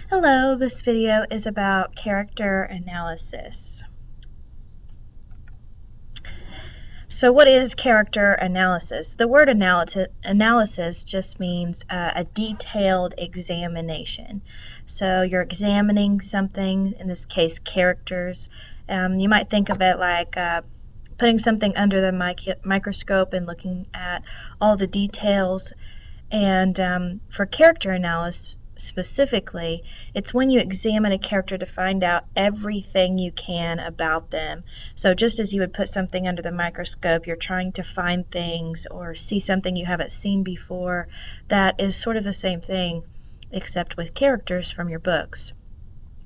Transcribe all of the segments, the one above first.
Hello, this video is about character analysis. So what is character analysis? The word analysis just means a detailed examination. So you're examining something, in this case characters. You might think of it like putting something under the microscope and looking at all the details. And for character analysis specifically, it's when you examine a character to find out everything you can about them. So just as you would put something under the microscope, you're trying to find things or see something you haven't seen before. That is sort of the same thing, except with characters from your books.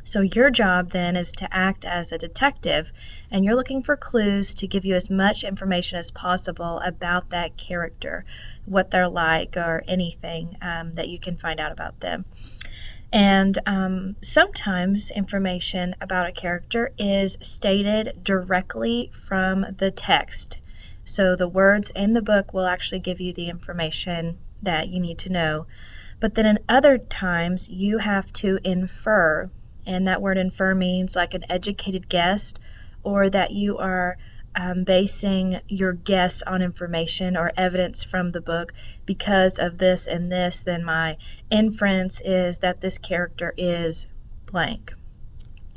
So your job then is to act as a detective, and you're looking for clues to give you as much information as possible about that character, what they're like, or anything that you can find out about them. And sometimes information about a character is stated directly from the text. So the words in the book will actually give you the information that you need to know. But then in other times, you have to infer. And that word infer means like an educated guess, or that you are basing your guess on information or evidence from the book. Because of this and this, then my inference is that this character is blank,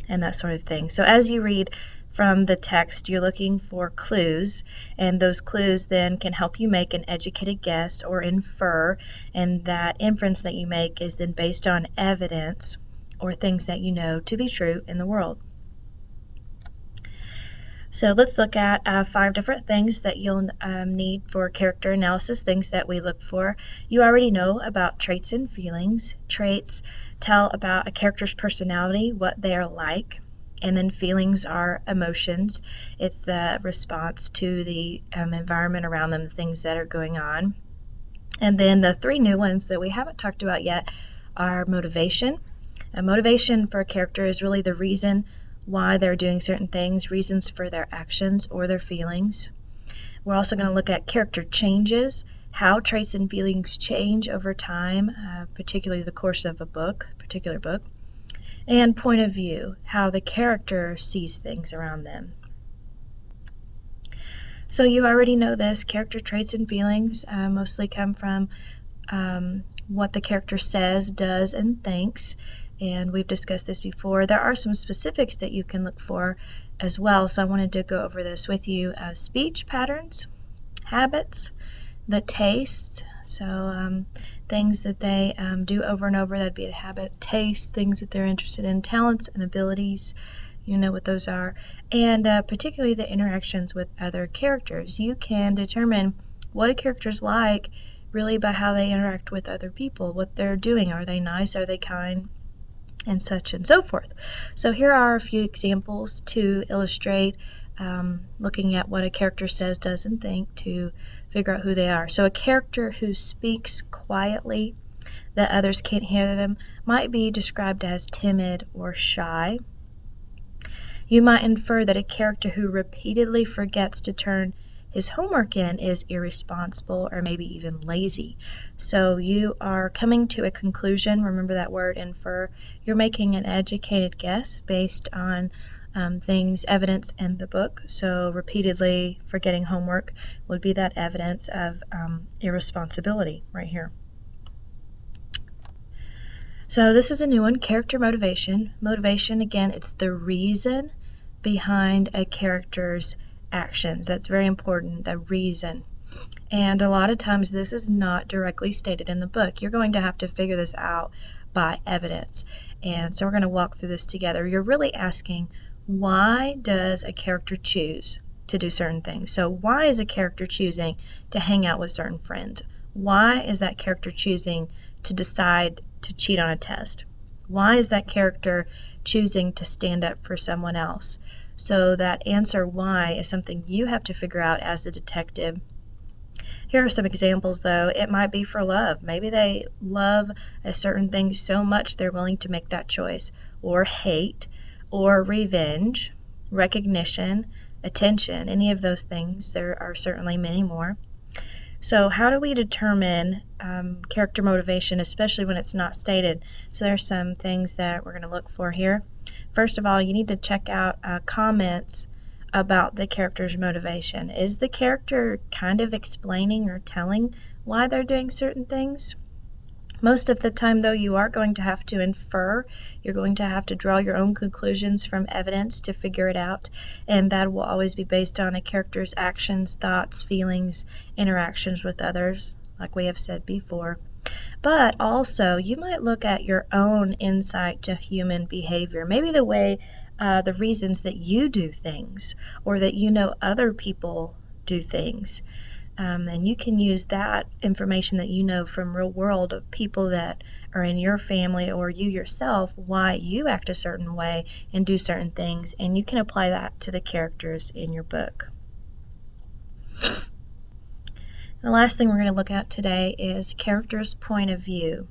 and that sort of thing. So as you read from the text, you're looking for clues, and those clues then can help you make an educated guess or infer, and that inference that you make is then based on evidence or things that you know to be true in the world. So let's look at 5 different things that you'll need for character analysis, things that we look for. You already know about traits and feelings. Traits tell about a character's personality, what they're like, and then feelings are emotions. It's the response to the environment around them, the things that are going on. And then the 3 new ones that we haven't talked about yet are motivation. A motivation for a character is really the reason why they're doing certain things, reasons for their actions or their feelings. We're also going to look at character changes, how traits and feelings change over time, particularly the course of a particular book, and point of view, how the character sees things around them. So you already know this, character traits and feelings mostly come from what the character says, does, and thinks. And we've discussed this before. There are some specifics that you can look for as well, so I wanted to go over this with you. Speech patterns, habits, the taste, so things that they do over and over, that'd be a habit. Taste, things that they're interested in, talents and abilities, you know what those are, and particularly the interactions with other characters. You can determine what a character's like really by how they interact with other people, what they're doing. Are they nice? Are they kind? And such and so forth. So here are a few examples to illustrate looking at what a character says, does, and think to figure out who they are. So a character who speaks quietly that others can't hear them might be described as timid or shy. You might infer that a character who repeatedly forgets to turn his homework in is irresponsible or maybe even lazy. So you are coming to a conclusion. Remember that word, infer. You're making an educated guess based on things, evidence in the book. So repeatedly forgetting homework would be that evidence of irresponsibility right here. So this is a new one, character motivation. Motivation, again, it's the reason behind a character's actions. That's very important, the reason. And a lot of times this is not directly stated in the book. You're going to have to figure this out by evidence. And so we're going to walk through this together. You're really asking, why does a character choose to do certain things? So why is a character choosing to hang out with certain friends? Why is that character choosing to decide to cheat on a test? Why is that character choosing to stand up for someone else? So that answer why is something you have to figure out as a detective. Here are some examples though. It might be for love. Maybe they love a certain thing so much they're willing to make that choice. Or hate, or revenge, recognition, attention, any of those things. There are certainly many more. So how do we determine character motivation, especially when it's not stated? So there's some things that we're going to look for here. First of all, you need to check out comments about the character's motivation. Is the character kind of explaining or telling why they're doing certain things? Most of the time, though, you are going to have to infer. You're going to have to draw your own conclusions from evidence to figure it out, and that will always be based on a character's actions, thoughts, feelings, interactions with others, like we have said before. But also, you might look at your own insight to human behavior, maybe the reasons that you do things, or that you know other people do things. And you can use that information that you know from real world of people that are in your family or you yourself, why you act a certain way and do certain things, and you can apply that to the characters in your book. The last thing we're going to look at today is character's point of view.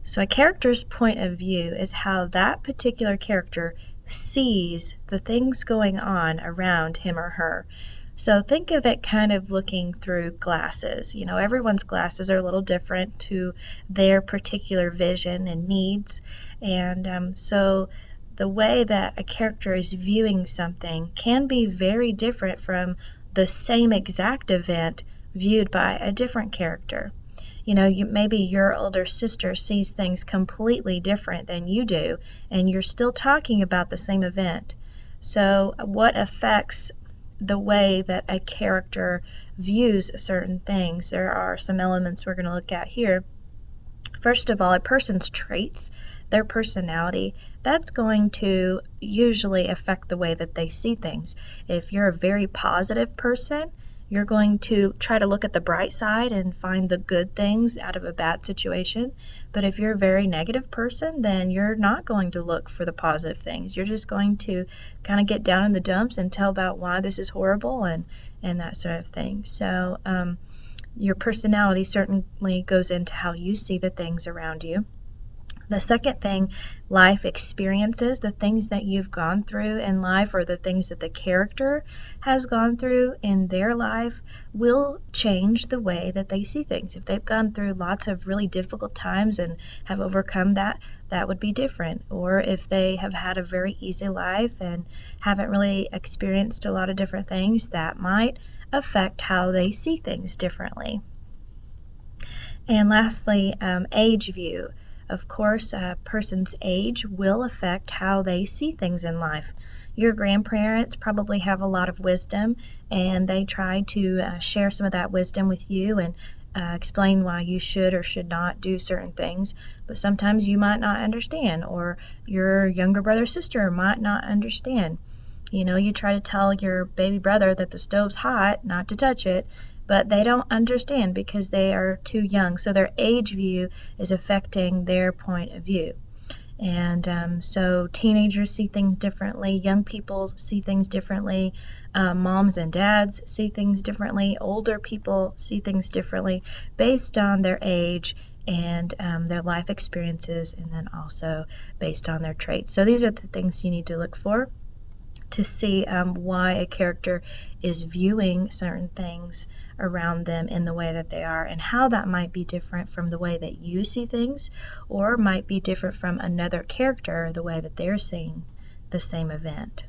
So a character's point of view is how that particular character sees the things going on around him or her. So think of it kind of looking through glasses. You know, everyone's glasses are a little different to their particular vision and needs. And so the way that a character is viewing something can be very different from the same exact event viewed by a different character. You know, maybe your older sister sees things completely different than you do, and you're still talking about the same event. So what affects the way that a character views certain things? There are some elements we're going to look at here. First of all, a person's traits, their personality, that's going to usually affect the way that they see things. If you're a very positive person, you're going to try to look at the bright side and find the good things out of a bad situation. But if you're a very negative person, then you're not going to look for the positive things. You're just going to kind of get down in the dumps and tell about why this is horrible and that sort of thing. So your personality certainly goes into how you see the things around you. The second thing, life experiences, the things that you've gone through in life or the things that the character has gone through in their life will change the way that they see things. If they've gone through lots of really difficult times and have overcome that, that would be different. Or if they have had a very easy life and haven't really experienced a lot of different things, that might affect how they see things differently. And lastly, age view. Of course, a person's age will affect how they see things in life. Your grandparents probably have a lot of wisdom, and they try to share some of that wisdom with you and explain why you should or should not do certain things. But sometimes you might not understand, or your younger brother or sister might not understand. You know, you try to tell your baby brother that the stove's hot, not to touch it, but they don't understand because they are too young. So their age view is affecting their point of view. And so teenagers see things differently, young people see things differently, moms and dads see things differently, older people see things differently based on their age and their life experiences, and then also based on their traits. So these are the things you need to look for to see why a character is viewing certain things around them in the way that they are, and how that might be different from the way that you see things, or might be different from another character, the way that they're seeing the same event.